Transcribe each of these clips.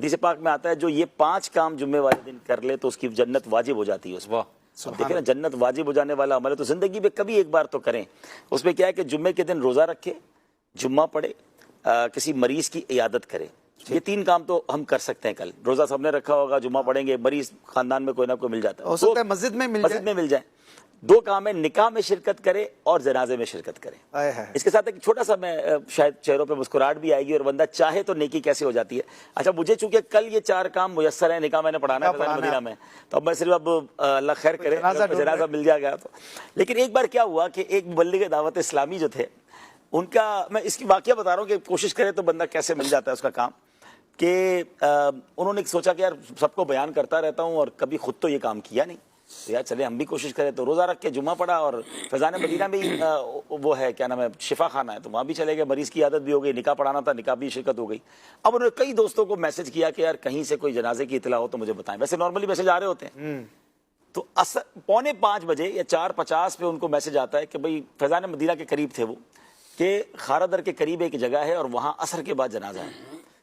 حدیث پاک میں آتا ہے جو یہ 5 کام جمعے والے دن کر لے تو اس کی جنت واجب ہو جاتی ہے اس پر. دیکھیں نا جنت واجب ہو جانے والا عمل ہے تو زندگی میں کبھی ایک بار تو کریں. اس میں کیا ہے کہ جمعے کے دن روزہ رکھے, جمعہ پڑھے, کسی مریض کی عیادت کرے. یہ 3 کام تو ہم کر سکتے ہیں. کل روزہ سب نے رکھا ہوگا, جمعہ پڑھیں گے, مریض خاندان میں کوئی نہ کوئی مل جاتا ہے, ہو سکتا ہے مسجد میں مل جائے. 2 کام ہے, نکاح میں شرکت کرے اور جنازے میں شرکت کرے. اس کے ساتھ ایک چھوٹا سا میں شاید چہروں پہ مسکراہٹ بھی آئے گی اور بندہ چاہے تو نیکی کیسے ہو جاتی ہے. اچھا مجھے چونکہ کل یہ 4 کام میسر ہیں, نکاح میں نے پڑھانا ہے فیضان مدینہ میں, تو اب میں صرف اب اللہ خیر کرے جنازہ مل جائے گا تو. لیکن ایک بار کیا ہوا کہ ایک مبلغ دعوت اسلامی جو تھے ان کا, میں اس کی واقعہ بتا رہا ہوں کہ کوشش کرے تو بندہ کیسے مل جاتا ہے اس کا کام, کہ انہوں نے سوچا کہ یار سب کو بیان کرتا رہتا ہوں اور کبھی خود تو یہ کام کیا نہیں, تو یار چلے ہم بھی کوشش کریں. تو روزہ رکھ کے جمعہ پڑھا اور فیضان مدینہ میں وہ ہے کیا نام ہے شفا خانہ ہے, تو وہاں بھی چلے گئے, مریض کی عادت بھی ہو گئی, نکاح پڑھانا تھا, نکاح بھی شرکت ہو گئی. اب انہوں نے کئی دوستوں کو میسج کیا کہ یار کہیں سے کوئی جنازے کی اطلاع ہو تو مجھے بتائیں. ویسے نارملی میسج آ رہے ہوتے ہیں. تو 4:45 بجے یا 4:50 پہ ان کو میسج آتا ہے کہ بھئی فیضان مدینہ کے قریب تھے وہ, کہ خارا در کے قریب ایک جگہ ہے اور وہاں عصر کے بعد جنازہ ہے.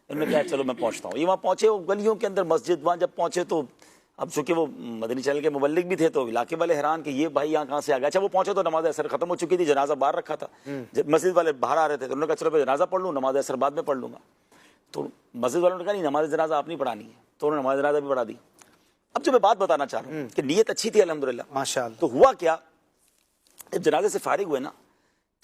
انہوں نے کہا چلو میں پہنچتا ہوں. یہ وہاں پہنچے, وہ گلیوں کے اندر مسجد, وہاں جب پہنچے تو اب چونکہ وہ مدنی چینل کے مبلغ بھی تھے تو علاقے والے حیران کہ یہ بھائی یہاں کہاں سے آ گیا. اچھا وہ پہنچے تو نماز عصر ختم ہو چکی تھی, جنازہ باہر رکھا تھا. جب مسجد والے باہر آ رہے تھے تو انہوں نے کہا چلو میں جنازہ پڑھ لوں, نماز عصر بعد میں پڑھ لوں گا. تو مسجد والوں نے کہا نہیں نماز جنازہ آپ نہیں پڑھانی ہے, تو انہوں نے نماز جنازہ بھی پڑھا دی. اب جو میں بات بتانا چاہ رہا ہوں کہ نیت اچھی تھی الحمدللہ ماشاءاللہ. تو ہوا کیا, جب جنازے سے فارغ ہوئے نا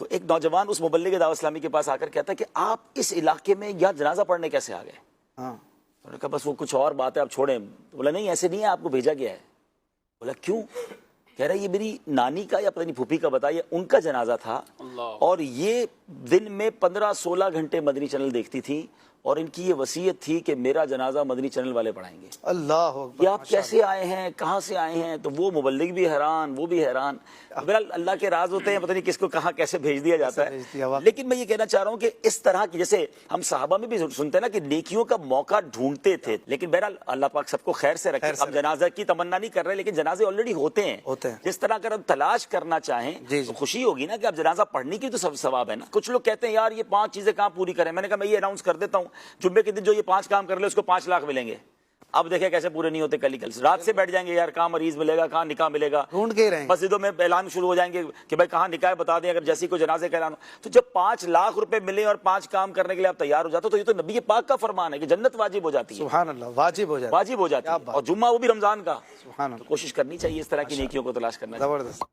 تو ایک نوجوان اس مبلغ دعوت اسلامی کے پاس آ کر کہتا ہے کہ آپ اس علاقے میں یہاں جنازہ پڑھنے کیسے آ گئے؟ انہوں نے کہا بس وہ کچھ اور بات ہے, آپ چھوڑیں. بولا نہیں ایسے نہیں ہے, آپ کو بھیجا گیا ہے. بولا کیوں؟ کہہ رہا ہے یہ میری نانی کا یا پتہ نہیں پھوپھی کا بتایا, ان کا جنازہ تھا اور یہ دن میں 15-16 گھنٹے مدنی چینل دیکھتی تھی اور ان کی یہ وصیت تھی کہ میرا جنازہ مدنی چینل والے پڑھائیں گے. اللہ یہ آپ کیسے آئے ہیں, کہاں سے آئے ہیں؟ تو وہ مبلغ بھی حیران, وہ بھی حیران. بہرحال اللہ کے راز ہوتے ہیں, پتہ نہیں کس کو کہاں کیسے بھیج دیا جاتا ہے. لیکن میں یہ کہنا چاہ رہا ہوں کہ اس طرح کی, جیسے ہم صحابہ میں بھی سنتے ہیں نا کہ نیکیوں کا موقع ڈھونڈتے تھے, لیکن بہرحال اللہ پاک سب کو خیر سے رکھے. اب جنازہ کی تمنا نہیں کر رہے, لیکن جنازے آلریڈی ہوتے ہیں. جس طرح اگر ہم تلاش کرنا چاہیں تو خوشی ہوگی نا کہ اب جنازہ پڑھنے کی تو سب ثواب ہے نا. کچھ لوگ کہتے ہیں یار یہ 5 چیزیں کہاں پوری کریں. میں نے کہا میں یہ اناؤنس کر دیتا ہوں, جمعے کے دن جو یہ 5 کام کر لے اس کو 5 لاکھ ملیں گے. اب دیکھیں کیسے پورے نہیں ہوتے. کل رات سے بیٹھ جائیں گے یار, کہاں مریض ملے گا, کہاں نکاح ملے گا, ڈھونڈ کے رہیں. مسجدوں میں اعلان شروع ہو جائیں گے کہ بھائی کہاں نکاح بتا دیں, اگر جیسی کوئی جنازے کا اعلان ہو. تو جب 5 لاکھ روپے ملے اور 5 کام کرنے کے لیے آپ تیار ہو جاتے ہو تو یہ تو نبی پاک کا فرمان ہے کہ جنت واجب ہو جاتی ہے. سبحان اللہ, واجب ہو جاتی ہے, اور جمعہ وہ بھی رمضان کا. سبحان اللہ. کوشش کرنی چاہیے اس طرح کی نیکیوں کو تلاش کرنا. زبردست.